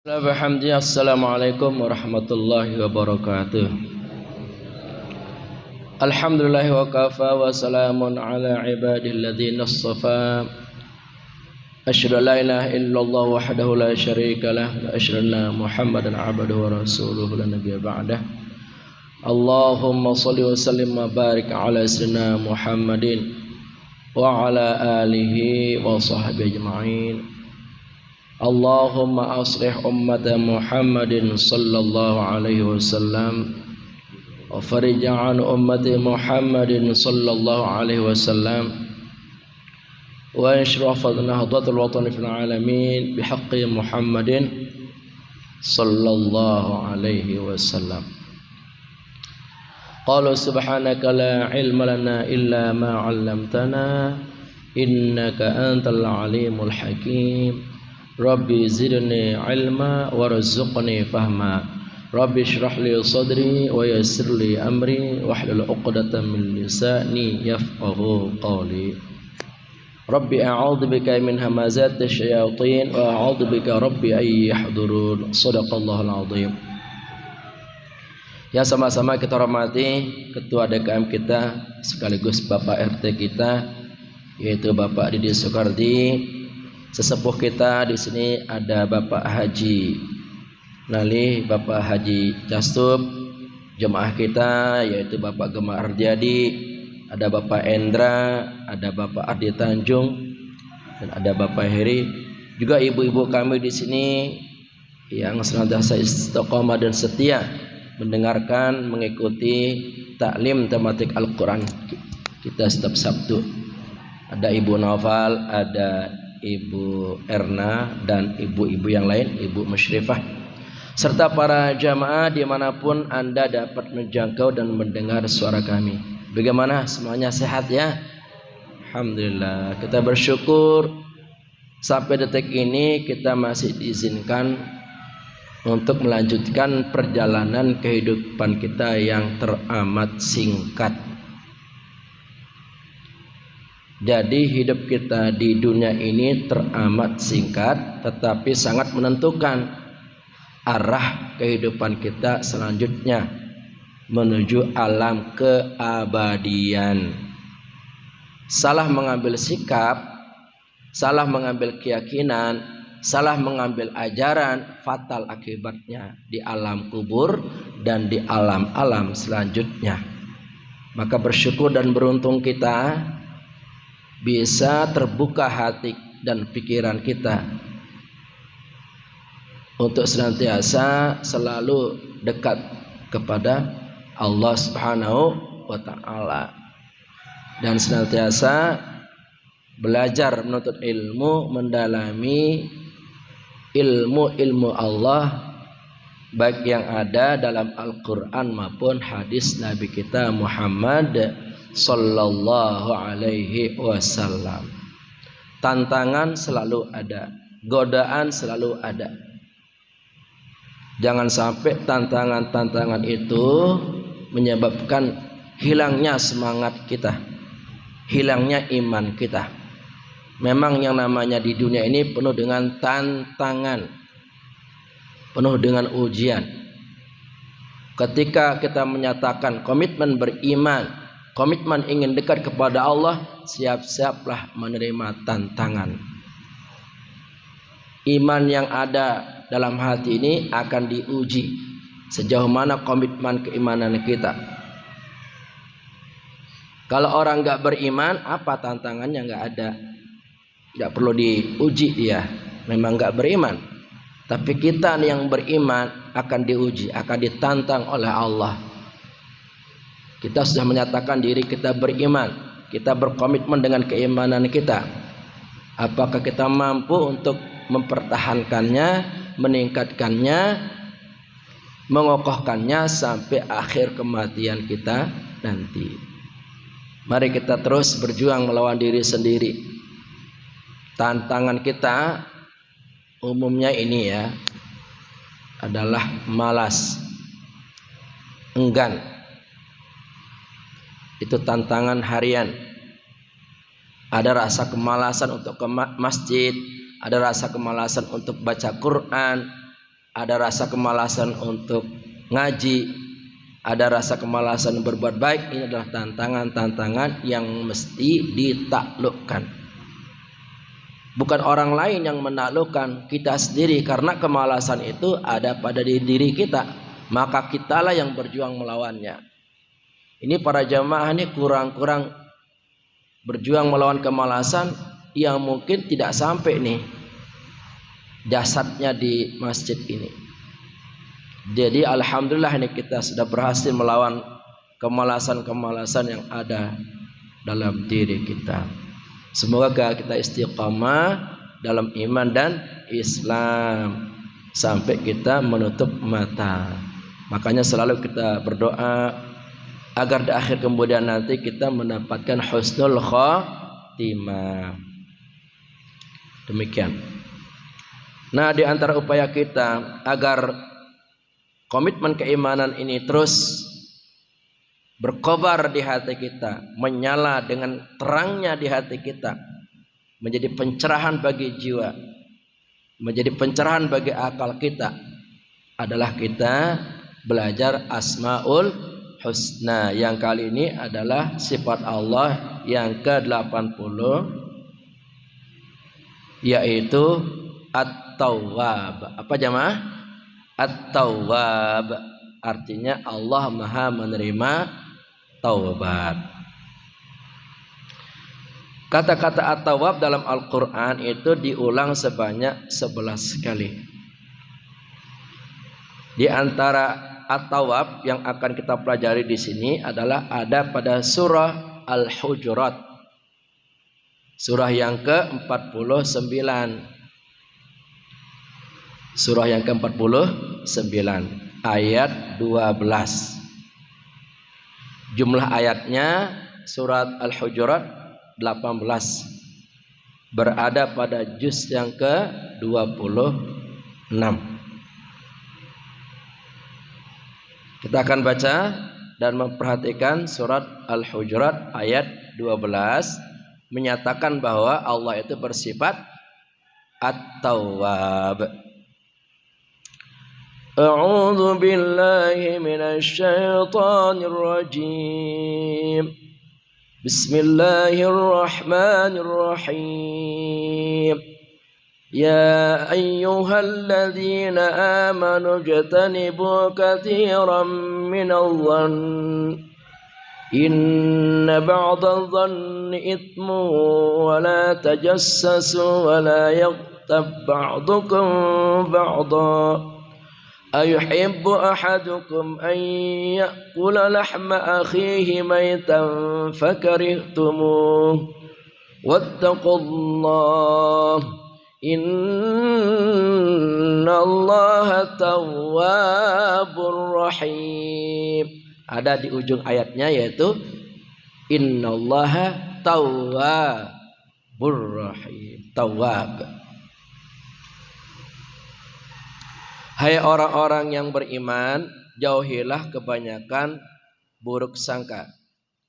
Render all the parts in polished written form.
Assalamualaikum warahmatullahi wabarakatuh. Alhamdulillah wa kafa wa salamun ala ibadilladzina istafa. Asyhadu an la ilaha illallah wahdahu la syarika lah wa asyhadu anna Muhammadan abduhu wa rasuluhu la nabiyya ba'dah. Allahumma shalli wa sallim wa barik ala sayyidina Muhammadin wa ala alihi wa sahbihi ajma'in. Allahumma aslih ummata Muhammadin sallallahu alaihi wasallam wa farij an ummati Muhammadin sallallahu alaihi wasallam wa inshrah nahdatul watan fil alamin bihaqqi Muhammadin sallallahu alaihi wasallam. Qalu subhanaka la ilma lana illa ma 'allamtana innaka antal alimul hakim. Rabbi zidni ilma warzuqni fahma. Rabbi shrah li sadri wa yassir li amri wahlul 'uqdatam min lisani yafqahu qawli. Rabbi a'udzu bika min hamazati syayatin wa a'udzu bika rabbi ay yahdurun. Shadaqallahul azim. Yang sama-sama kita hormati Ketua DKM kita sekaligus Bapak RT kita, yaitu Bapak Didi Soekardi. Sesepuh kita di sini ada Bapak Haji Nali, Bapak Haji Castub, jemaah kita yaitu Bapak Gema Ardiadi, ada Bapak Endra, ada Bapak Ardi Tanjung, dan ada Bapak Heri. Juga ibu-ibu kami di sini yang senantiasa istiqomah dan setia mendengarkan, mengikuti taklim tematik Al-Quran kita setiap Sabtu. Ada Ibu Noval, ada Ibu Erna, dan ibu-ibu yang lain, Ibu Musyrifah, serta para jamaah dimanapun Anda dapat menjangkau dan mendengar suara kami. Bagaimana, semuanya sehat ya? Alhamdulillah, kita bersyukur sampai detik ini kita masih diizinkan untuk melanjutkan perjalanan kehidupan kita yang teramat singkat. Jadi hidup kita di dunia ini teramat singkat, tetapi sangat menentukan arah kehidupan kita selanjutnya menuju alam keabadian. Salah mengambil sikap, salah mengambil keyakinan, salah mengambil ajaran, fatal akibatnya di alam kubur dan di alam-alam selanjutnya. Maka bersyukur dan beruntung kita bisa terbuka hati dan pikiran kita untuk senantiasa selalu dekat kepada Allah Subhanahu wa ta'ala dan senantiasa belajar menuntut ilmu, mendalami ilmu-ilmu Allah baik yang ada dalam Al-Quran maupun hadis Nabi kita Muhammad sallallahu alaihi wasallam. Tantangan selalu ada, godaan selalu ada. Jangan sampai tantangan-tantangan itu menyebabkan hilangnya semangat kita, hilangnya iman kita. Memang yang namanya di dunia ini penuh dengan tantangan, penuh dengan ujian. Ketika kita menyatakan komitmen beriman, komitmen ingin dekat kepada Allah, siap-siaplah menerima tantangan. Iman yang ada dalam hati ini akan diuji sejauh mana komitmen keimanan kita. Kalau orang nggak beriman, apa tantangannya? Nggak ada, nggak perlu diuji dia, memang nggak beriman. Tapi kita yang beriman akan diuji, akan ditantang oleh Allah. Kita sudah menyatakan diri kita beriman, kita berkomitmen dengan keimanan kita. Apakah kita mampu untuk mempertahankannya, meningkatkannya, mengokohkannya sampai akhir kematian kita nanti? Mari kita terus berjuang melawan diri sendiri. Tantangan kita umumnya ini ya adalah malas, enggan. Itu tantangan harian. Ada rasa kemalasan untuk ke masjid, ada rasa kemalasan untuk baca Quran, ada rasa kemalasan untuk ngaji, ada rasa kemalasan berbuat baik. Ini adalah tantangan-tantangan yang mesti ditaklukkan. Bukan orang lain yang menaklukkan, kita sendiri, karena kemalasan itu ada pada diri kita, maka kitalah yang berjuang melawannya. Ini para jamaah ini kurang-kurang berjuang melawan kemalasan yang mungkin tidak sampai nih jasadnya di masjid ini. Jadi alhamdulillah ini kita sudah berhasil melawan kemalasan-kemalasan yang ada dalam diri kita. Semoga kita istiqamah dalam iman dan Islam sampai kita menutup mata. Makanya selalu kita berdoa agar di akhir kemudian nanti kita mendapatkan husnul khatimah. Demikian. Nah, di antara upaya kita agar komitmen keimanan ini terus berkobar di hati kita, menyala dengan terangnya di hati kita, menjadi pencerahan bagi jiwa, menjadi pencerahan bagi akal kita, adalah kita belajar Asmaul Husna, yang kali ini adalah sifat Allah yang ke-80, yaitu At-Tawwab. Apa jamaah? At-Tawwab artinya Allah Maha menerima taubat. Kata-kata At-Tawwab dalam Al-Quran itu diulang sebanyak 11 kali. Di antara At-Tawwab yang akan kita pelajari di sini adalah ada pada surah Al-Hujurat, surah yang ke-49. Surah yang ke-49 ayat 12. Jumlah ayatnya surat Al-Hujurat 18, berada pada juz yang ke-26. Kita akan baca dan memperhatikan surat Al-Hujurat ayat 12, menyatakan bahwa Allah itu bersifat At-Tawwab. A'udzu billahi minasy syaithanir rajim. Bismillahirrahmanirrahim. Ya ayyuhalladzina amanu ijtanibu katsiran minadh-dhann inna ba'dadh-dhanni ithmun wa la tajassasu wa la yaghtab ba'dukum ba'dha ayuhibbu ahadukum an ya'kula lahma akhihi maytan fakarihtumuh wattaqullaha innallaha tawwabur rahim. Ada di ujung ayatnya, yaitu innallaha tawwabur rahim. Tawwab. Hai orang-orang yang beriman, jauhilah kebanyakan buruk sangka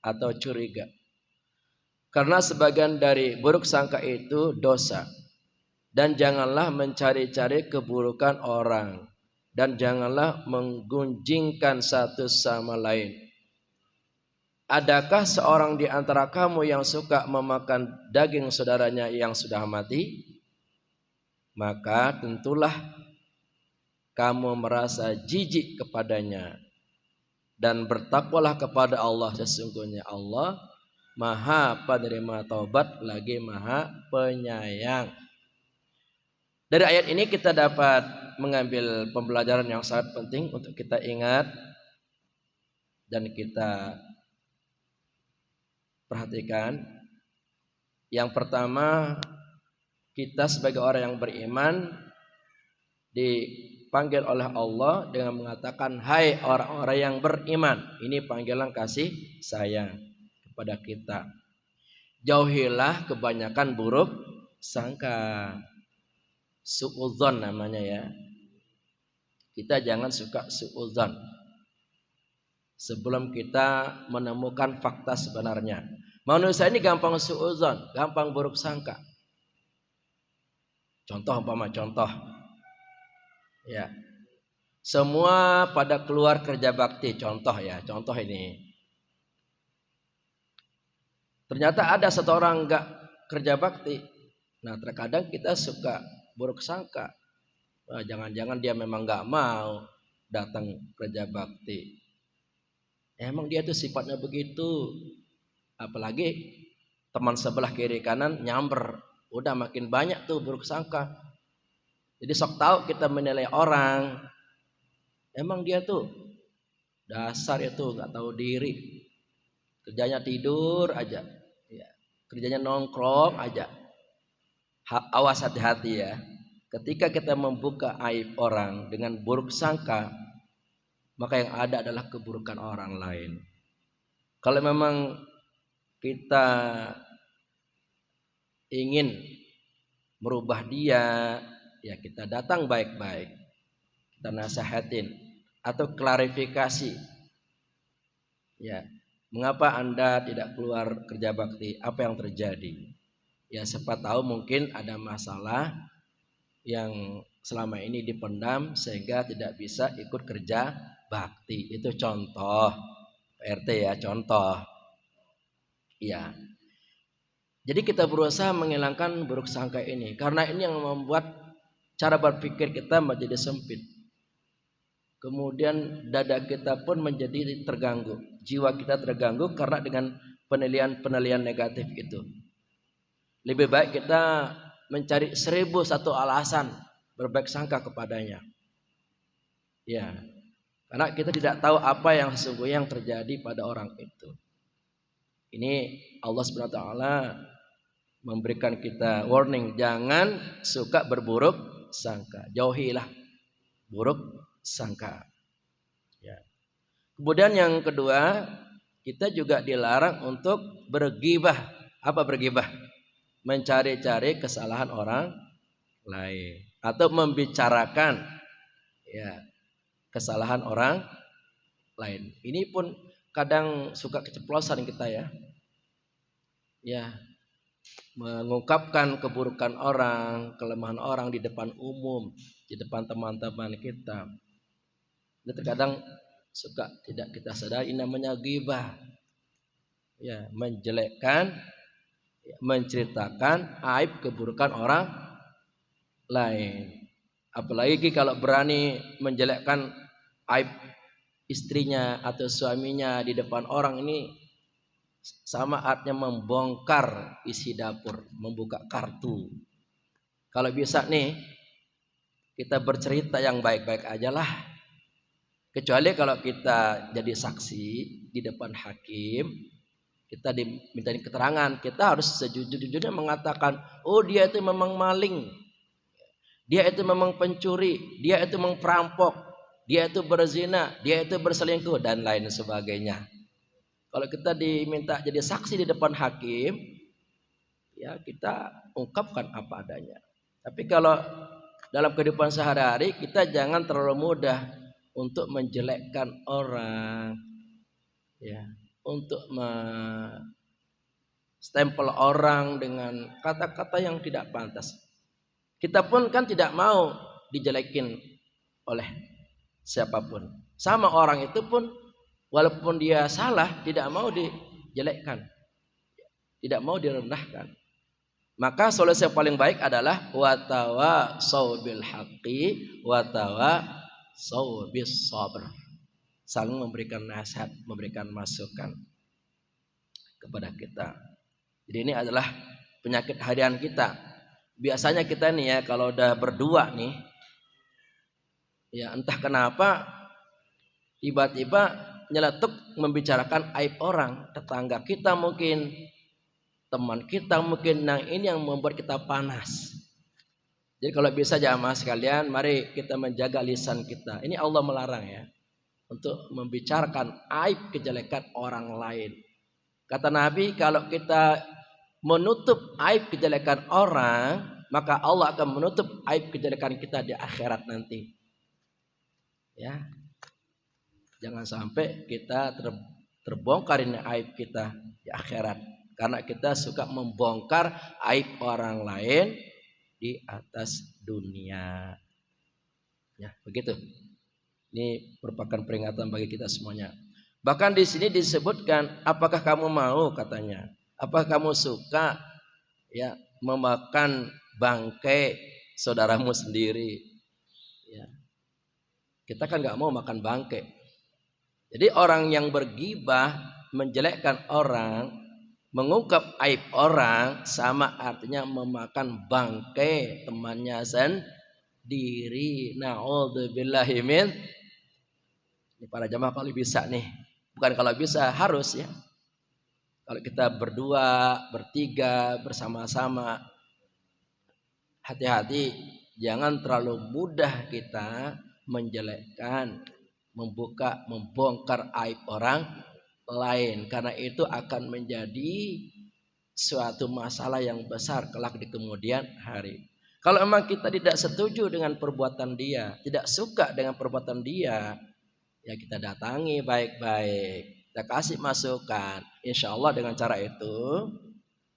atau curiga. Karena sebagian dari buruk sangka itu dosa. Dan janganlah mencari-cari keburukan orang. Dan janganlah menggunjingkan satu sama lain. Adakah seorang di antara kamu yang suka memakan daging saudaranya yang sudah mati? Maka tentulah kamu merasa jijik kepadanya, dan bertakwalah kepada Allah, sesungguhnya Allah Maha penerima taubat lagi Maha penyayang. Dari ayat ini kita dapat mengambil pembelajaran yang sangat penting untuk kita ingat dan kita perhatikan. Yang pertama, kita sebagai orang yang beriman dipanggil oleh Allah dengan mengatakan, hai orang-orang yang beriman. Ini panggilan kasih sayang kepada kita. Jauhilah kebanyakan buruk sangka. Su'udzon namanya ya. Kita jangan suka su'udzon sebelum kita menemukan fakta sebenarnya. Manusia ini gampang su'udzon, gampang buruk sangka. Contoh. Ya, Semua pada keluar kerja bakti. Contoh ya, contoh ini. Ternyata ada satu orang enggak kerja bakti. Nah, terkadang kita suka buruk sangka. Wah, jangan-jangan dia memang enggak mau datang kerja bakti. Emang dia tuh sifatnya begitu. Apalagi teman sebelah kiri kanan nyamber. Udah makin banyak tuh buruk sangka. Jadi sok tahu kita menilai orang. Emang dia tuh dasar itu nggak tahu diri, kerjanya tidur aja, ya. Kerjanya nongkrong aja. Awas hati-hati ya. Ketika kita membuka aib orang dengan buruk sangka, maka yang ada adalah keburukan orang lain. Kalau memang kita ingin merubah dia, ya kita datang baik-baik, kita nasihatin atau klarifikasi. Ya, mengapa Anda tidak keluar kerja bakti? Apa yang terjadi? Ya, siapa tahu mungkin ada masalah yang selama ini dipendam sehingga tidak bisa ikut kerja bakti. Itu contoh, PRT ya, contoh. Ya. Jadi kita berusaha menghilangkan buruk sangka ini, karena ini yang membuat cara berpikir kita menjadi sempit. Kemudian dada kita pun menjadi terganggu, jiwa kita terganggu karena dengan penilaian-penilaian negatif itu. Lebih baik kita mencari 1001 alasan berbaik sangka kepadanya. Ya, karena kita tidak tahu apa yang sesungguhnya yang terjadi pada orang itu. Ini Allah SWT memberikan kita warning, jangan suka berburuk sangka, jauhilah buruk sangka. Ya. Kemudian yang kedua, kita juga dilarang untuk bergibah. Apa bergibah? Mencari-cari kesalahan orang lain atau membicarakan ya kesalahan orang lain. Ini pun kadang suka keceplosan kita ya. Ya, mengungkapkan keburukan orang, kelemahan orang di depan umum, di depan teman-teman kita. Dan terkadang suka tidak kita sadari namanya ghibah. Ya, menjelekkan, menceritakan aib keburukan orang lain. Apalagi kalau berani menjelekkan aib istrinya atau suaminya di depan orang, ini sama artinya membongkar isi dapur, membuka kartu. Kalau bisa nih kita bercerita yang baik-baik aja lah. Kecuali kalau kita jadi saksi di depan hakim, kita diminta keterangan, kita harus sejujur-jujurnya mengatakan, oh dia itu memang maling, dia itu memang pencuri, dia itu memang perampok, dia itu berzina, dia itu berselingkuh dan lain sebagainya. Kalau kita diminta jadi saksi di depan hakim, ya kita ungkapkan apa adanya. Tapi kalau dalam kehidupan sehari-hari, kita jangan terlalu mudah untuk menjelekkan orang, ya, untuk stempel orang dengan kata-kata yang tidak pantas. Kita pun kan tidak mau dijelekin oleh siapapun. Sama orang itu pun walaupun dia salah tidak mau dijelekkan, tidak mau direndahkan. Maka solusi yang paling baik adalah watawasau bil haqqi watawasau bis sabr. Saling memberikan nasihat, memberikan masukan kepada kita. Jadi ini adalah penyakit harian kita. Biasanya kita nih ya kalau udah berdua nih, ya entah kenapa tiba-tiba nyeletuk membicarakan aib orang, tetangga kita mungkin, teman kita mungkin. Nah ini yang membuat kita panas. Jadi kalau bisa jamaah sekalian, mari kita menjaga lisan kita. Ini Allah melarang ya, untuk membicarakan aib kejelekan orang lain. Kata Nabi, kalau kita menutup aib kejelekan orang, maka Allah akan menutup aib kejelekan kita di akhirat nanti. Ya, jangan sampai kita terbongkarin aib kita di akhirat, karena kita suka membongkar aib orang lain di atas dunia. Ya, begitu. Ini merupakan peringatan bagi kita semuanya. Bahkan di sini disebutkan, apakah kamu mau, katanya, apakah kamu suka ya memakan bangkai saudaramu sendiri? Ya. Kita kan nggak mau makan bangkai. Jadi orang yang bergibah, menjelekkan orang, mengungkap aib orang, sama artinya memakan bangkai temannya sendiri. Na'udzubillahi min. Ini para jamaah kalau bisa nih, bukan kalau bisa, harus ya. Kalau kita berdua, bertiga, bersama-sama, hati-hati, jangan terlalu mudah kita menjelekkan, membuka, membongkar aib orang lain, karena itu akan menjadi suatu masalah yang besar kelak di kemudian hari. Kalau memang kita tidak setuju dengan perbuatan dia, tidak suka dengan perbuatan dia, ya kita datangi baik-baik, kita kasih masukan. Insya Allah dengan cara itu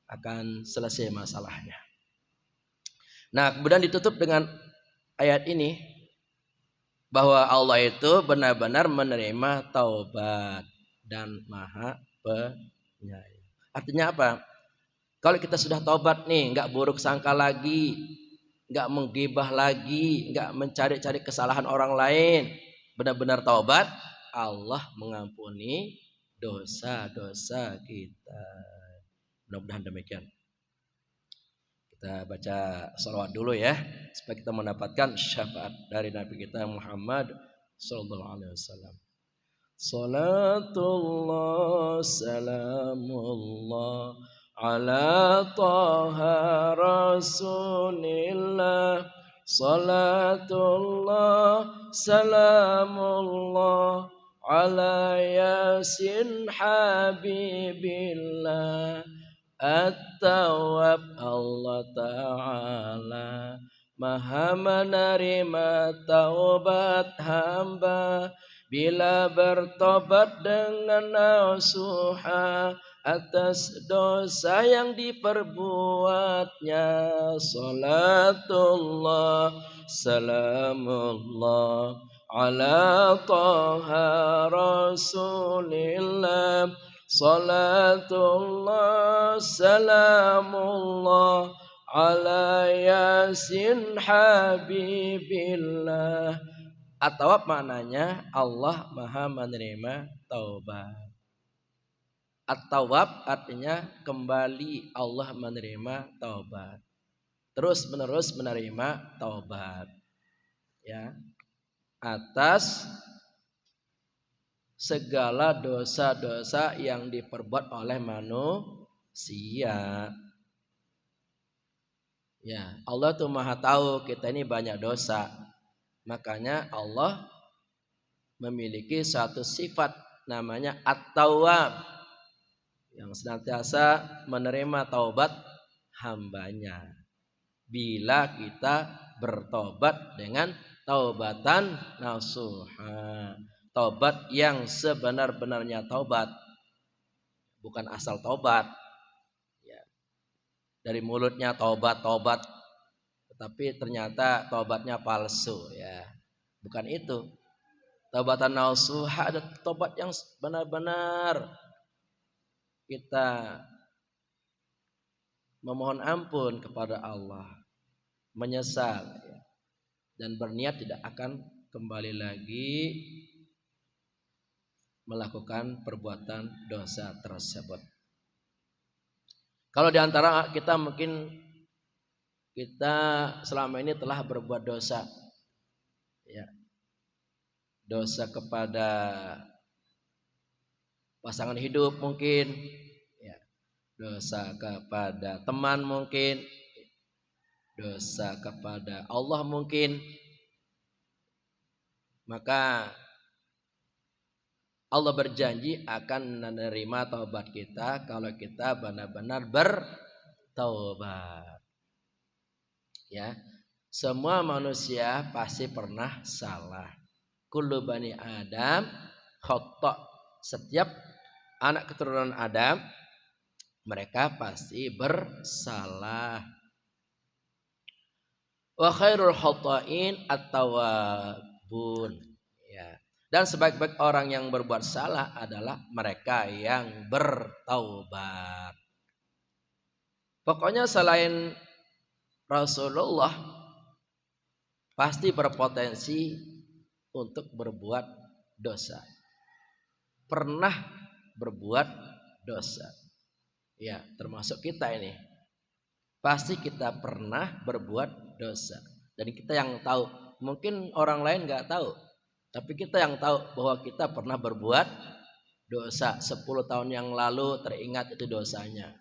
akan selesai masalahnya. Nah, kemudian ditutup dengan ayat ini, bahwa Allah itu benar-benar menerima taubat dan maha penyayang. Artinya apa? Kalau kita sudah taubat nih, nggak buruk sangka lagi, nggak menggibah lagi, nggak mencari-cari kesalahan orang lain, benar-benar taubat, Allah mengampuni dosa-dosa kita. Mudah-mudahan demikian. Kita baca salawat dulu ya, supaya kita mendapatkan syafaat dari Nabi kita Muhammad sallallahu alaihi wasallam. Salatullah salamullah ala taha rasulillah. Salatullah salamullah ala yasin habibillah. At-Tawwab Allah Ta'ala maha menerima taubat hamba bila bertobat dengan nasuha atas dosa yang diperbuatnya. Salatullah salamullah ala taha rasulillah. Salatullah salamullah ala yasin habibillah. At-Tawwab maknanya Allah maha menerima taubat. At-Tawwab artinya kembali Allah menerima taubat, terus menerus menerima taubat ya, atas segala dosa-dosa yang diperbuat oleh manusia. Ya, Allah tuh maha tahu kita ini banyak dosa. Makanya Allah memiliki suatu sifat namanya At-Tawwab, yang senantiasa menerima taubat hambanya bila kita bertobat dengan taubatan nasuha. Taubat yang sebenar-benarnya taubat, bukan asal taubat ya. Dari mulutnya taubat, tetapi ternyata taubatnya palsu ya. Bukan itu. Taubatan nasuha ada taubat yang benar-benar kita memohon ampun kepada Allah, menyesal ya, dan berniat tidak akan kembali lagi melakukan perbuatan dosa tersebut. Kalau diantara kita mungkin kita selama ini telah berbuat dosa ya, dosa kepada pasangan hidup mungkin ya, dosa kepada teman mungkin, dosa kepada Allah mungkin. Maka Allah berjanji akan menerima taubat kita kalau kita benar-benar bertaubat. Ya, semua manusia pasti pernah salah. Kullu bani Adam khata'. Setiap anak keturunan Adam mereka pasti bersalah. Wa khairul khata'in at-tawwabun. Ya. Dan sebaik-baik orang yang berbuat salah adalah mereka yang bertaubat. Pokoknya selain Rasulullah pasti berpotensi untuk berbuat dosa. Pernah berbuat dosa. Ya, termasuk kita ini. Pasti kita pernah berbuat dosa. Dan kita yang tahu. Mungkin orang lain gak tahu. Tapi kita yang tahu bahwa kita pernah berbuat dosa. 10 tahun yang lalu teringat itu dosanya.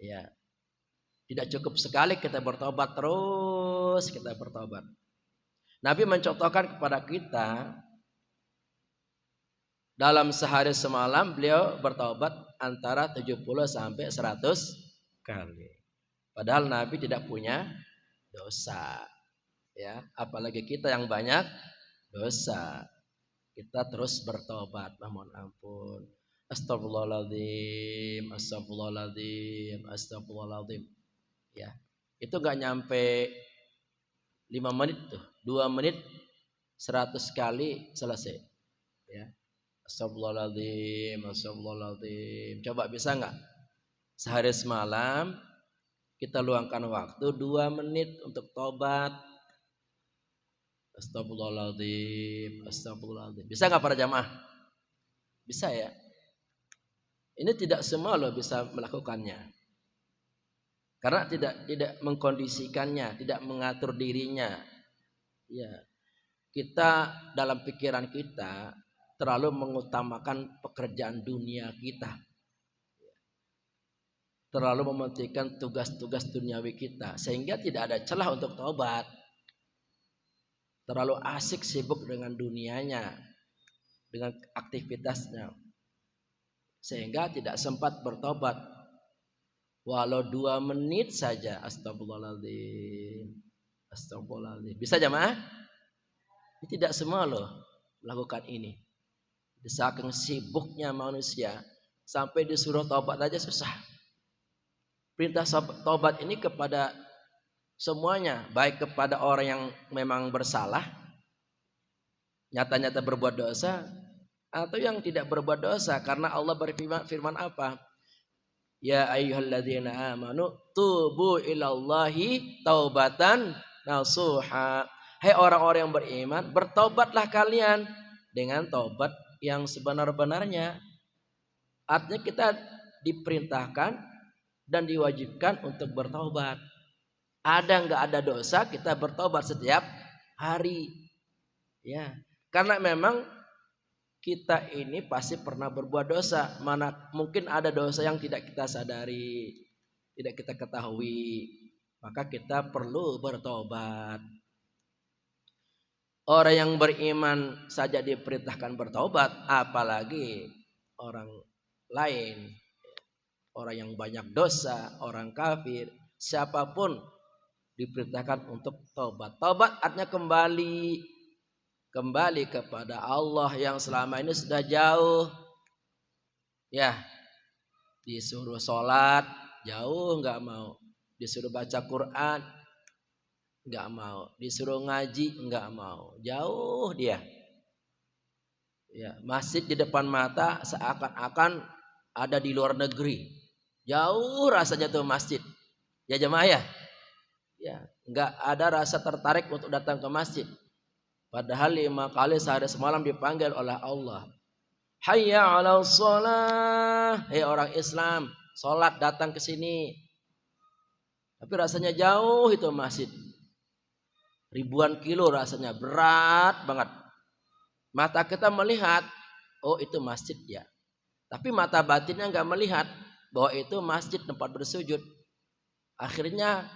Ya. Tidak cukup sekali kita bertobat, terus kita bertobat. Nabi mencontohkan kepada kita, dalam sehari semalam beliau bertobat antara 70 sampai 100 kali. Padahal Nabi tidak punya dosa. Ya, apalagi kita yang banyak dosa. Kita terus bertobat, mohon ampun. Astagfirullahaladzim, astagfirullahaladzim, astagfirullahaladzim. Ya, itu gak nyampe 5 menit tuh, 2 menit 100 kali selesai. Ya, astagfirullahaladzim, astagfirullahaladzim. Coba bisa nggak sehari semalam kita luangkan waktu 2 menit untuk tobat. Astagfirullahaladzim, astagfirullahaladzim. Bisa nggak para jamaah? Bisa ya. Ini tidak semua loh bisa melakukannya. Karena tidak mengkondisikannya, tidak mengatur dirinya. Ya. Kita dalam pikiran kita terlalu mengutamakan pekerjaan dunia kita. Terlalu mementingkan tugas-tugas duniawi kita, sehingga tidak ada celah untuk taubat. Terlalu asik sibuk dengan dunianya, dengan aktivitasnya, sehingga tidak sempat bertobat. Walau 2 menit saja. Astagfirullahaladzim, astagfirullahaladzim. Bisa jamaah? Tidak semua loh melakukan ini. Saking sibuknya manusia sampai disuruh taubat aja susah. Perintah taubat ini kepada semuanya, baik kepada orang yang memang bersalah, nyata-nyata berbuat dosa, atau yang tidak berbuat dosa. Karena Allah berfirman apa? Ya ayyuhalladzina amanu tubu ilallahi taubatan nasuha. Hai orang-orang yang beriman, bertobatlah kalian dengan taubat yang sebenar-benarnya. Artinya kita diperintahkan dan diwajibkan untuk bertobat. Ada nggak ada dosa, kita bertobat setiap hari. Ya, karena memang kita ini pasti pernah berbuat dosa. Mana mungkin ada dosa yang tidak kita sadari, tidak kita ketahui. Maka kita perlu bertobat. Orang yang beriman saja diperintahkan bertobat, apalagi orang lain. Orang yang banyak dosa, orang kafir, siapapun diperintahkan untuk taubat. Taubat artinya kembali kepada Allah yang selama ini sudah jauh. Ya, disuruh sholat jauh nggak mau, disuruh baca Quran nggak mau, disuruh ngaji nggak mau, jauh dia. Ya, masjid di depan mata seakan-akan ada di luar negeri. Jauh rasanya tuh masjid. Ya jemaah ya. Ya, nggak ada rasa tertarik untuk datang ke masjid. Padahal 5 kali sehari semalam dipanggil oleh Allah. Hayya 'alas shalah. Hei orang Islam, salat datang ke sini. Tapi rasanya jauh itu masjid. Ribuan kilo rasanya, berat banget. Mata kita melihat, oh itu masjid ya. Tapi mata batinnya nggak melihat bahwa itu masjid tempat bersujud. Akhirnya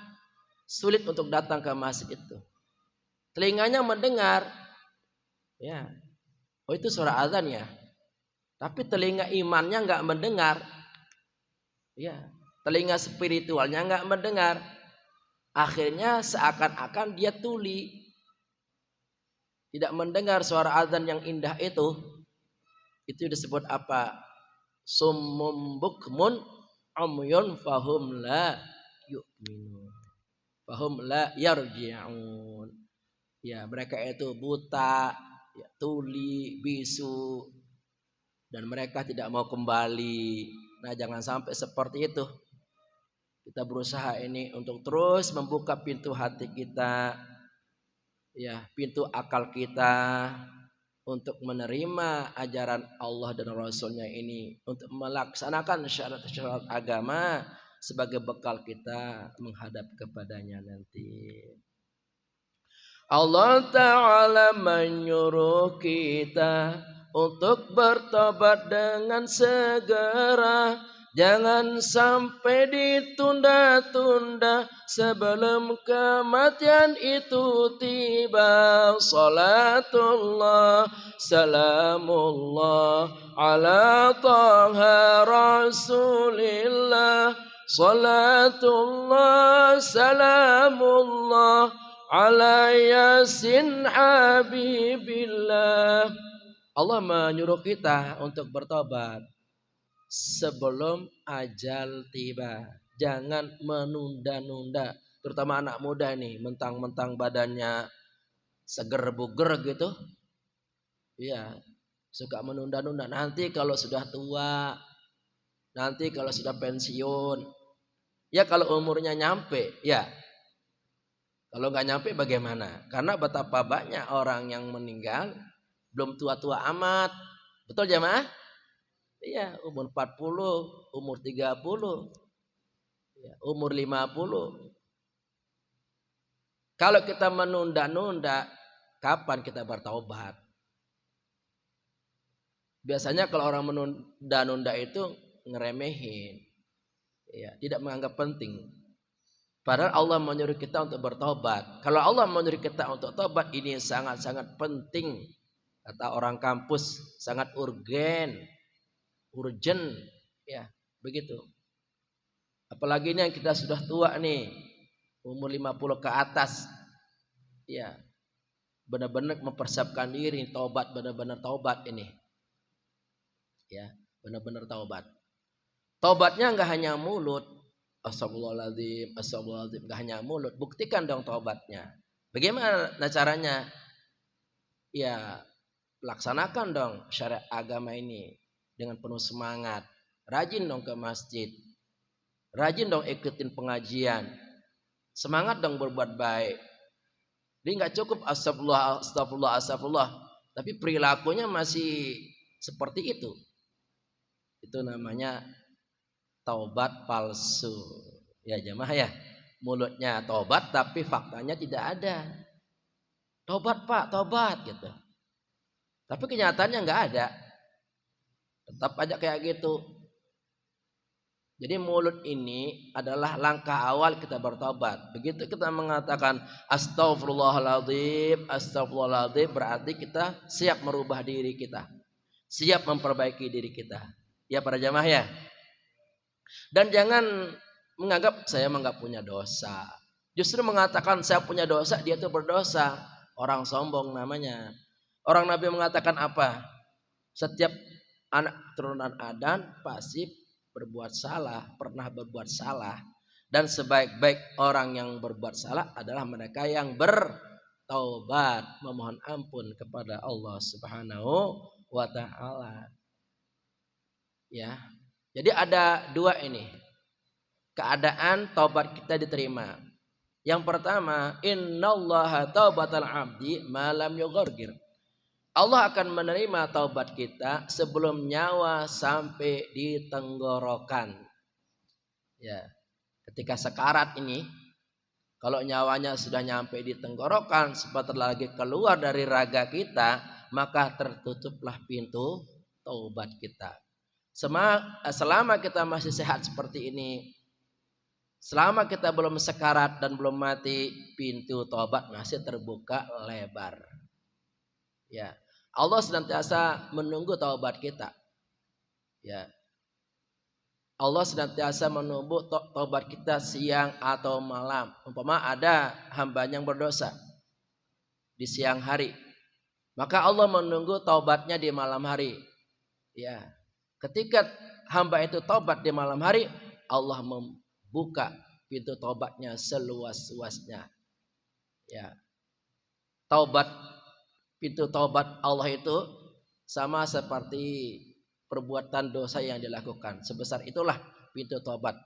sulit untuk datang ke masjid itu. Telinganya mendengar, ya, oh itu suara azan ya. Tapi telinga imannya nggak mendengar, ya, telinga spiritualnya nggak mendengar. Akhirnya seakan-akan dia tuli, tidak mendengar suara azan yang indah itu. Itu disebut apa? Summum bukmun umyun fahum la yu'minun, fahum la yarji'un. Ya, mereka itu buta, ya, tuli, bisu, dan mereka tidak mau kembali. Nah, jangan sampai seperti itu. Kita berusaha ini untuk terus membuka pintu hati kita, ya, pintu akal kita untuk menerima ajaran Allah dan Rasulnya ini, untuk melaksanakan syarat-syarat agama sebagai bekal kita menghadap kepadanya nanti. Allah Ta'ala menyuruh kita untuk bertobat dengan segera. Jangan sampai ditunda-tunda sebelum kematian itu tiba. Salatullah, salamullah ala taha rasulillah. Salatullah, salamullah ala yasin habibillah. Allah menyuruh kita untuk bertobat sebelum ajal tiba. Jangan menunda-nunda. Terutama anak muda nih, mentang-mentang badannya seger buger gitu. Iya, suka menunda-nunda. Nanti kalau sudah tua, nanti kalau sudah pensiun. Ya kalau umurnya nyampe, ya. Kalau nggak nyampe bagaimana? Karena betapa banyak orang yang meninggal belum tua-tua amat. Betul jemaah? Iya, umur 40, umur 30, ya, umur 50. Kalau kita menunda-nunda, kapan kita bertaubat? Biasanya kalau orang menunda-nunda itu ngeremehin, ya, tidak menganggap penting. Padahal Allah menyuruh kita untuk bertobat. Kalau Allah menyuruh kita untuk tobat, ini sangat-sangat penting. Kata orang kampus, sangat urgen, ya, begitu. Apalagi ini yang kita sudah tua nih, umur 50 ke atas, ya, benar-benar mempersiapkan diri, taubat, benar-benar taubat ini, ya, benar-benar taubat. Taubatnya nggak hanya mulut, astagfirullahaladzim, astagfirullahaladzim, nggak hanya mulut, buktikan dong taubatnya. Bagaimana caranya? Ya, laksanakan dong syariat agama ini dengan penuh semangat. Rajin dong ke masjid. Rajin dong ikutin pengajian. Semangat dong berbuat baik. Jadi nggak cukup astagfirullah, astagfirullah, astagfirullah, tapi perilakunya masih seperti itu. Itu namanya taubat palsu. Ya jemaah ya. Mulutnya taubat tapi faktanya tidak ada. Taubat Pak, taubat gitu. Tapi kenyataannya nggak ada. Tetap aja kayak gitu. Jadi mulut ini adalah langkah awal kita bertobat. Begitu kita mengatakan astagfirullahaladzim, astagfirullahaladzim, berarti kita siap merubah diri kita. Siap memperbaiki diri kita. Ya para jamaah ya. Dan jangan menganggap saya nggak punya dosa. Justru mengatakan saya punya dosa, dia itu berdosa. Orang sombong namanya. Orang Nabi mengatakan apa? Setiap anak turunan Adam pasti berbuat salah, pernah berbuat salah. Dan sebaik-baik orang yang berbuat salah adalah mereka yang bertaubat, memohon ampun kepada Allah Subhanahu wa ta'ala. Ya. Jadi ada dua ini. Keadaan taubat kita diterima. Yang pertama, innallaha taubatal abdi ma lam yughargir. Allah akan menerima taubat kita sebelum nyawa sampai di tenggorokan. Ya, ketika sekarat ini, kalau nyawanya sudah nyampe di tenggorokan, sebentar lagi keluar dari raga kita, maka tertutuplah pintu taubat kita. Selama kita masih sehat seperti ini, selama kita belum sekarat dan belum mati, pintu taubat masih terbuka lebar. Ya. Allah senantiasa menunggu taubat kita. Ya. Allah senantiasa menunggu taubat kita siang atau malam. Umpama ada hamba yang berdosa di siang hari, maka Allah menunggu taubatnya di malam hari. Ya. Ketika hamba itu taubat di malam hari, Allah membuka pintu taubatnya seluas-luasnya. Ya. Taubat pintu taubat Allah itu sama seperti perbuatan dosa yang dilakukan. Sebesar itulah pintu taubat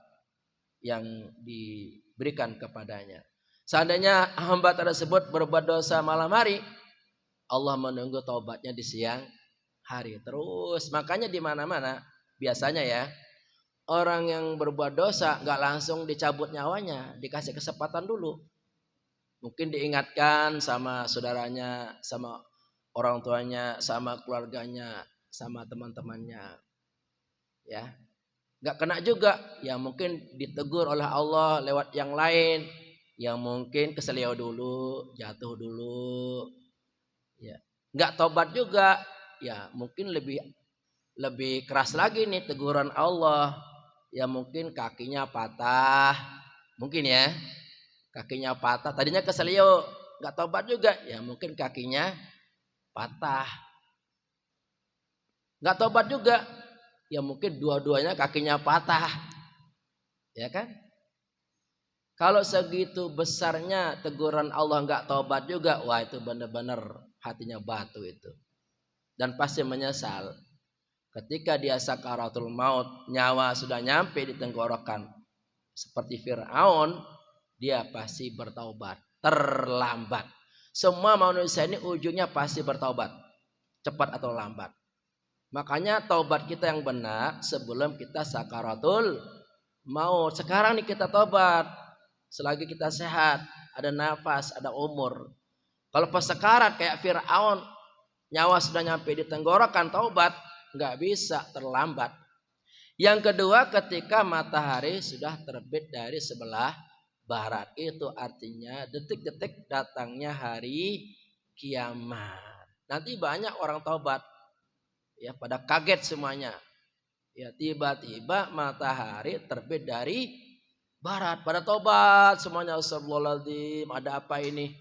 yang diberikan kepadanya. Seandainya hamba tersebut berbuat dosa malam hari, Allah menunggu taubatnya di siang hari. Terus makanya di mana-mana biasanya ya, orang yang berbuat dosa nggak langsung dicabut nyawanya, dikasih kesempatan dulu. Mungkin diingatkan sama saudaranya, sama orang tuanya, sama keluarganya, sama teman-temannya. Ya, nggak kena juga. Ya mungkin ditegur oleh Allah lewat yang lain, yang mungkin keselio dulu, jatuh dulu. Ya, nggak tobat juga. Ya mungkin lebih keras lagi nih teguran Allah. Ya mungkin kakinya patah, mungkin ya. Kakinya patah, tadinya keselio, nggak tobat juga, ya mungkin kakinya patah. Nggak tobat juga, ya mungkin dua-duanya kakinya patah. Ya kan? Kalau segitu besarnya teguran Allah nggak tobat juga, wah itu benar-benar hatinya batu itu. Dan pasti menyesal. Ketika dia sakaratul maut, nyawa sudah nyampe di tenggorokan. Seperti Fir'aun, dia pasti bertaubat. Terlambat. Semua manusia ini ujungnya pasti bertaubat. Cepat atau lambat. Makanya taubat kita yang benar sebelum kita sakaratul maut. Sekarang nih kita taubat. Selagi kita sehat, ada nafas, ada umur. Kalau pas sekarat kayak Fir'aun, nyawa sudah nyampe di tenggorokan, taubat nggak bisa, terlambat. Yang kedua, ketika matahari sudah terbit dari sebelah barat, itu artinya detik-detik datangnya hari kiamat. Nanti banyak orang taubat, ya pada kaget semuanya. Ya tiba-tiba matahari terbit dari barat, pada taubat semuanya. Astagfirullahaladzim, ada apa ini?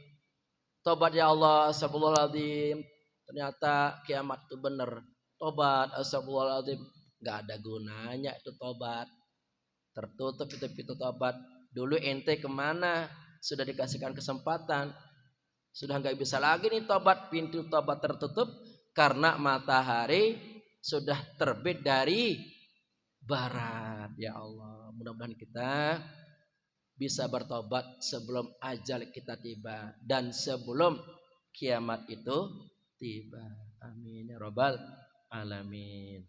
Taubat ya Allah, astagfirullahaladzim. Ternyata kiamat itu benar. Taubat, astagfirullahaladzim. Gak ada gunanya itu taubat. Tertutup itu pintu taubat. Dulu ente kemana? Sudah dikasihkan kesempatan. Sudah gak bisa lagi nih taubat. Pintu taubat tertutup karena matahari sudah terbit dari barat. Ya Allah, mudah-mudahan kita bisa bertobat sebelum ajal kita tiba dan sebelum kiamat itu tiba. Amin ya rabbal alamin.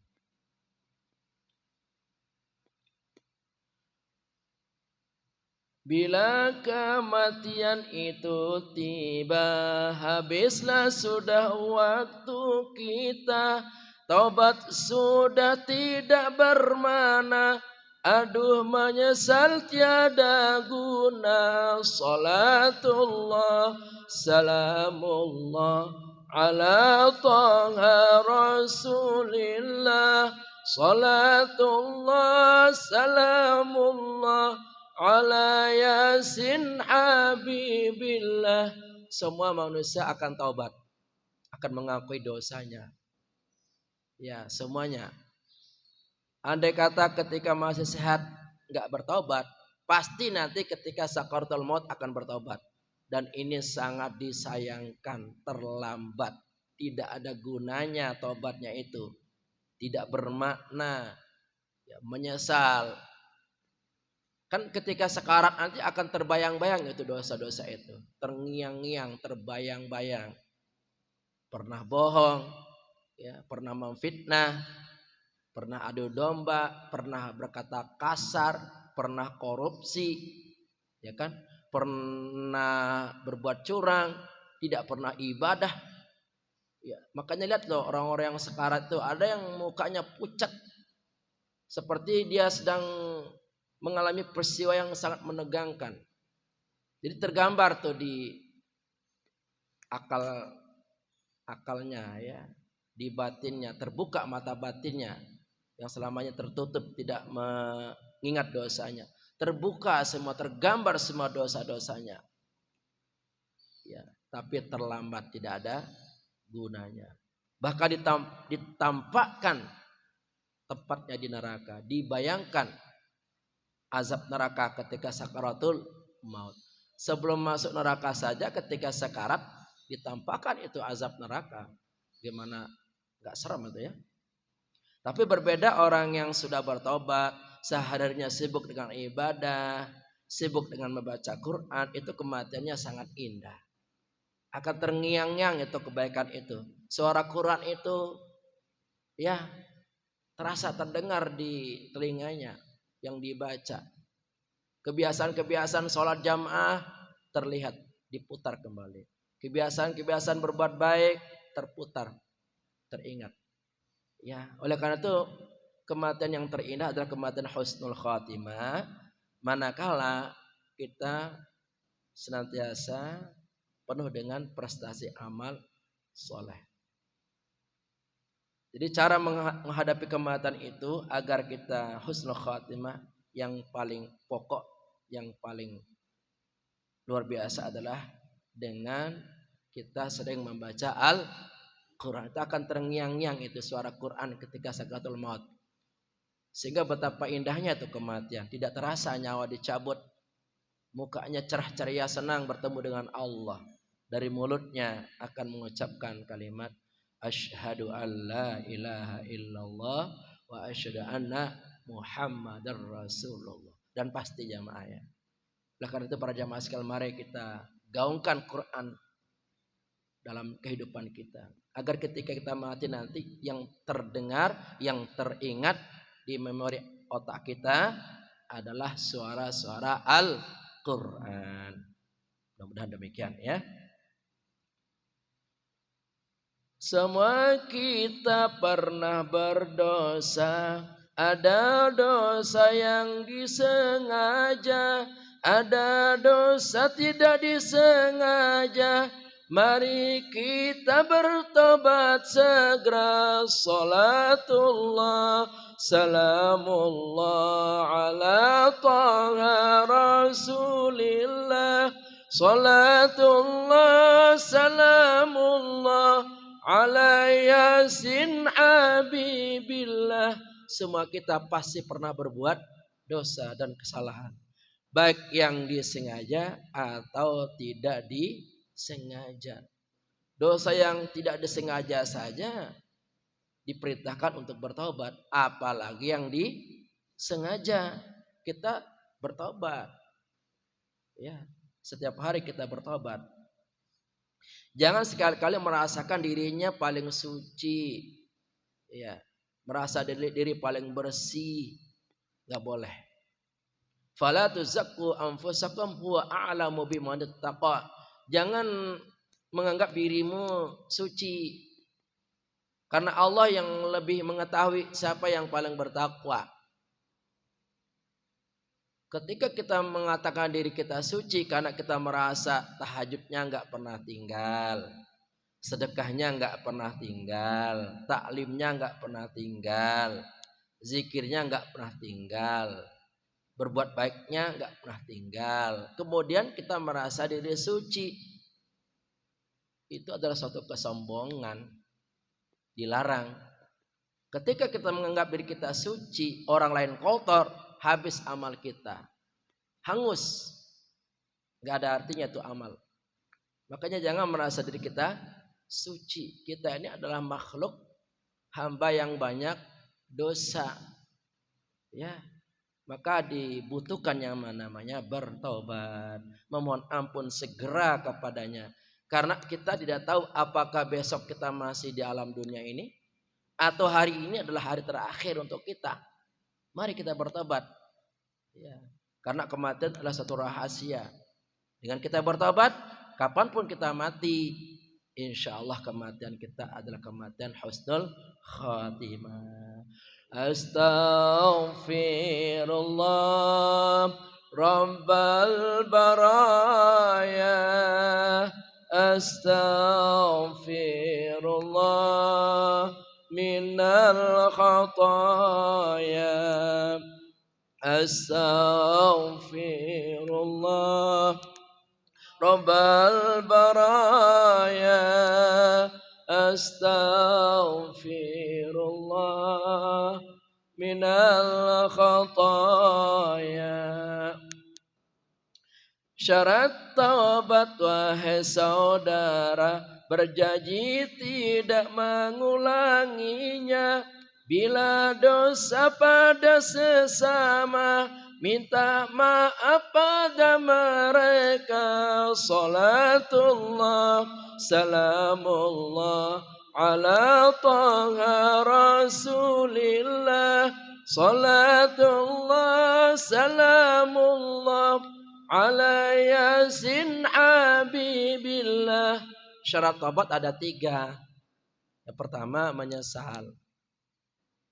Bila kematian itu tiba, habislah sudah waktu kita. Taubat sudah tidak bermana. Aduh menyesal tiada guna. Salatullah salamullah ala taha rasulillah. Salatullah salamullah ala yasin habibillah. Semua manusia akan taubat, akan mengakui dosanya. Ya semuanya. Andai kata ketika masih sehat nggak bertobat, pasti nanti ketika sakaratul maut akan bertobat. Dan ini sangat disayangkan, terlambat. Tidak ada gunanya tobatnya itu. Tidak bermakna, ya, menyesal. Kan ketika sekarat nanti akan terbayang-bayang itu dosa-dosa itu. Terngiang-ngiang, terbayang-bayang. Pernah bohong, ya, pernah memfitnah, pernah adu domba, pernah berkata kasar, pernah korupsi, ya kan? Pernah berbuat curang, tidak pernah ibadah. Ya, makanya lihat loh orang-orang yang sekarat itu ada yang mukanya pucat seperti dia sedang mengalami peristiwa yang sangat menegangkan. Jadi tergambar tuh di akalnya ya, di batinnya, terbuka mata batinnya yang selamanya tertutup, tidak mengingat dosanya. Terbuka semua, tergambar semua dosa-dosanya. Ya, tapi terlambat, tidak ada gunanya. Bahkan ditampakkan tempatnya di neraka, dibayangkan azab neraka ketika sakaratul maut. Sebelum masuk neraka saja ketika sakarat ditampakkan itu azab neraka. Gimana nggak serem itu ya? Tapi berbeda orang yang sudah bertobat, seharinya sibuk dengan ibadah, sibuk dengan membaca Quran, itu kematiannya sangat indah. Akan terngiang-ngiang itu kebaikan itu. Suara Quran itu ya terasa terdengar di telinganya yang dibaca. Kebiasaan-kebiasaan sholat jamaah terlihat diputar kembali. Kebiasaan-kebiasaan berbuat baik terputar, teringat. Ya, oleh karena itu kematian yang terindah adalah kematian husnul khatimah, manakala kita senantiasa penuh dengan prestasi amal soleh. Jadi cara menghadapi kematian itu agar kita husnul khatimah, yang paling pokok, yang paling luar biasa adalah dengan kita sering membaca Al-Quran. Itu akan terngiang-ngiang itu suara Quran ketika sakaratul maut. Sehingga betapa indahnya itu kematian. Tidak terasa nyawa dicabut. Mukanya cerah ceria senang bertemu dengan Allah. Dari mulutnya akan mengucapkan kalimat asyhadu an la ilaha illallah wa asyhadu anna Muhammadar Rasulullah. Dan pasti jamaah ya. Oleh karena itu para jamaah sekalian, mari kita gaungkan Quran dalam kehidupan kita. Agar ketika kita mati nanti yang terdengar, yang teringat di memori otak kita adalah suara-suara Al-Quran. Mudah-mudahan demikian ya. Semua kita pernah berdosa. Ada dosa yang disengaja, ada dosa tidak disengaja. Mari kita bertobat segera. Salatullah salamullah ala taha rasulillah. Salatullah salamullah ala yasin habibillah. Semua kita pasti pernah berbuat dosa dan kesalahan, baik yang disengaja atau tidak disengaja. Dosa yang tidak disengaja saja diperintahkan untuk bertobat, apalagi yang disengaja. Kita bertobat ya, setiap hari kita bertobat. Jangan sekali-kali merasakan dirinya paling suci ya, merasa diri paling bersih, nggak boleh. Fala tuzakku anfusakum huwa a'lamu biman ittaqa. Jangan menganggap dirimu suci, karena Allah yang lebih mengetahui siapa yang paling bertakwa. Ketika kita mengatakan diri kita suci karena kita merasa tahajudnya nggak pernah tinggal, sedekahnya nggak pernah tinggal, taklimnya nggak pernah tinggal, zikirnya nggak pernah tinggal, berbuat baiknya nggak pernah tinggal, kemudian kita merasa diri suci, itu adalah suatu kesombongan, dilarang. Ketika kita menganggap diri kita suci, orang lain kotor, habis amal kita, hangus, nggak ada artinya itu amal. Makanya jangan merasa diri kita suci. Kita ini adalah makhluk hamba yang banyak dosa ya, maka dibutuhkan yang namanya bertobat, memohon ampun segera kepadanya. Karena kita tidak tahu apakah besok kita masih di alam dunia ini atau hari ini adalah hari terakhir untuk kita. Mari kita bertobat ya, karena kematian adalah satu rahasia. Dengan kita bertobat, kapanpun kita mati, insya Allah kematian kita adalah kematian husnul khatimah. Astaghfirullah Rabbal baraya. Astaghfirullah minal khataya. Astaghfirullah Rabbal baraya. Astaghfirullah minal khataya. Syarat taubat wahai saudara, berjanji tidak mengulanginya. Bila dosa pada sesama, minta maaf pada mereka. Salatullah salamullah ala taha rasulillah. Salatullah salamullah ala yasin habibillah. Syarat taubat ada 3. Yang pertama menyesal.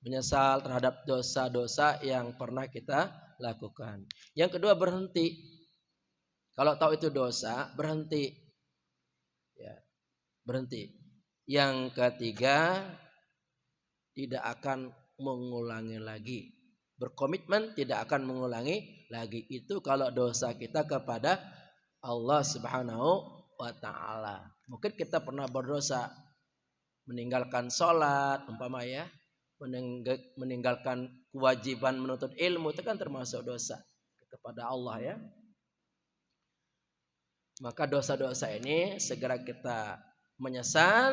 Menyesal terhadap dosa-dosa yang pernah kita lakukan. Yang kedua berhenti. Kalau tahu itu dosa, berhenti. Ya, berhenti. Yang ketiga, tidak akan mengulangi lagi. Berkomitmen tidak akan mengulangi lagi. Itu kalau dosa kita kepada Allah Subhanahu wa ta'ala. Mungkin kita pernah berdosa, meninggalkan sholat umpama ya, meninggalkan kewajiban menuntut ilmu, itu kan termasuk dosa kepada Allah ya. Maka dosa-dosa ini segera kita menyesal,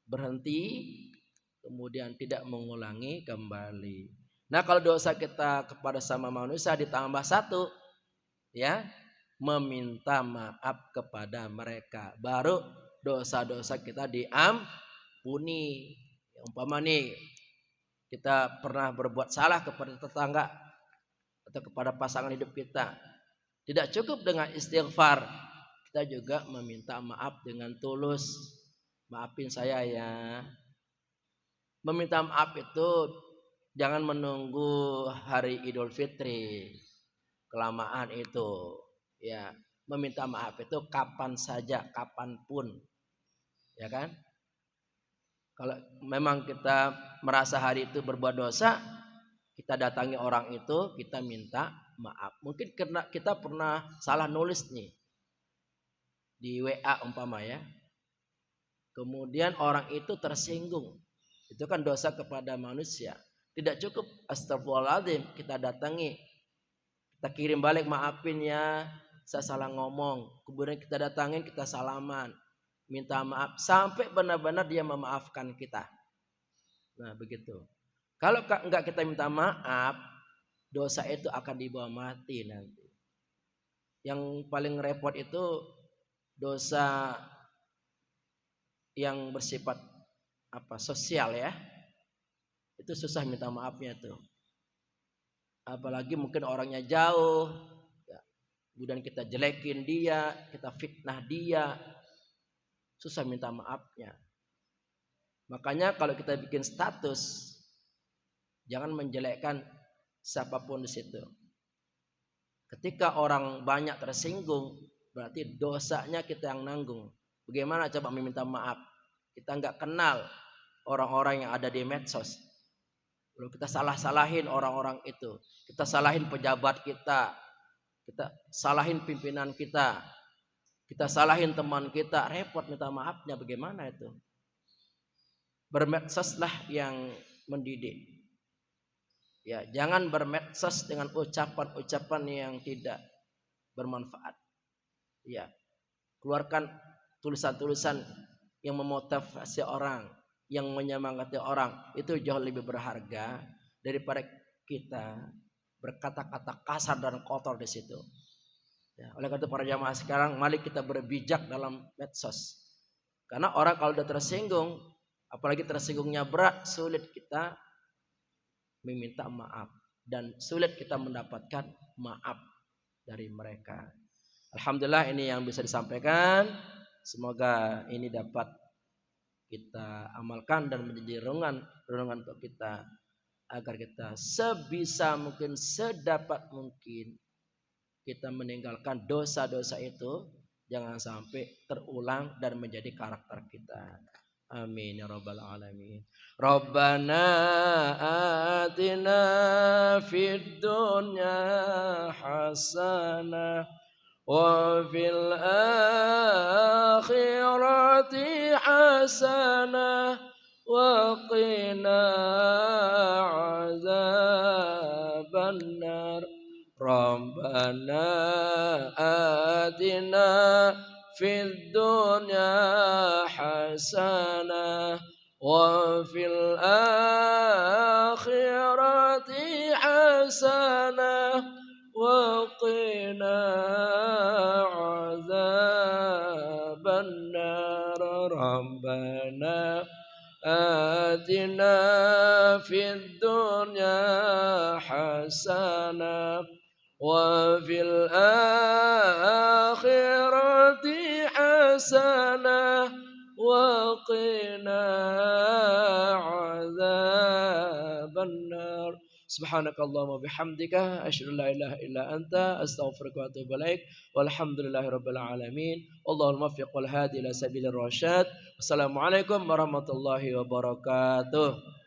berhenti, kemudian tidak mengulangi kembali. Nah, kalau dosa kita kepada sama manusia ditambah 1 ya, meminta maaf kepada mereka, baru dosa-dosa kita diampuni. Umpama nih kita pernah berbuat salah kepada tetangga atau kepada pasangan hidup kita, tidak cukup dengan istighfar, kita juga meminta maaf dengan tulus. Maafin saya ya. Meminta maaf itu jangan menunggu hari Idul Fitri, kelamaan itu ya. Meminta maaf itu kapan saja, kapanpun, ya kan? Kalau memang kita merasa hari itu berbuat dosa, kita datangi orang itu, kita minta maaf. Mungkin karena kita pernah salah nulis nih di WA umpama ya, kemudian orang itu tersinggung, itu kan dosa kepada manusia. Tidak cukup astagfirullahaladzim, kita datangi, kita kirim balik, maafin ya, saya salah ngomong. Kemudian kita datangin, kita salaman, minta maaf sampai benar-benar dia memaafkan kita. Nah begitu. Kalau enggak kita minta maaf, dosa itu akan dibawa mati nanti. Yang paling repot itu dosa yang bersifat sosial ya. Itu susah minta maafnya tuh. Apalagi mungkin orangnya jauh, ya. Kemudian kita jelekin dia, kita fitnah dia, susah minta maafnya. Makanya kalau kita bikin status, jangan menjelekkan siapapun di situ. Ketika orang banyak tersinggung, berarti dosanya kita yang nanggung. Bagaimana coba meminta maaf? Kita nggak kenal orang-orang yang ada di medsos. Lalu kita salah-salahin orang-orang itu. Kita salahin pejabat kita. Kita salahin pimpinan kita. Kita salahin teman kita. Repot minta maafnya, bagaimana itu? Bermedsoslah yang mendidik. Ya, jangan bermedsos dengan ucapan-ucapan yang tidak bermanfaat. Ya, keluarkan tulisan-tulisan yang memotivasi orang, yang menyemangati orang, itu jauh lebih berharga daripada kita berkata-kata kasar dan kotor di situ. Ya, oleh karena itu para jamaah sekarang, mari kita berbijak dalam medsos. Karena orang kalau sudah tersinggung, apalagi tersinggungnya berat, sulit kita meminta maaf dan sulit kita mendapatkan maaf dari mereka. Alhamdulillah ini yang bisa disampaikan. Semoga ini dapat kita amalkan dan menjadi renungan untuk kita, agar kita sebisa mungkin, sedapat mungkin kita meninggalkan dosa-dosa itu, jangan sampai terulang dan menjadi karakter kita. Amin ya rabbal alamin. Rabbana atina fid dunya hasanah wa fil akhirati hasanah wa qina azabannar. Rabbana atina fid dunya hasanah wa fil akhirati hasanah wa qina azaban nar. Rabbana atina fid dunya hasanah wa fil akhirati hasanah wa qina adzaban nar. Subhanakallahumma bihamdika asyhadu an la ilaha illa anta astaghfiruka wa atubu ilaik. Walhamdulillahirabbil alamin. Wallahul muwaffiq wal hadi ila sabilir rasyad. Wassalamualaikum warahmatullahi wabarakatuh.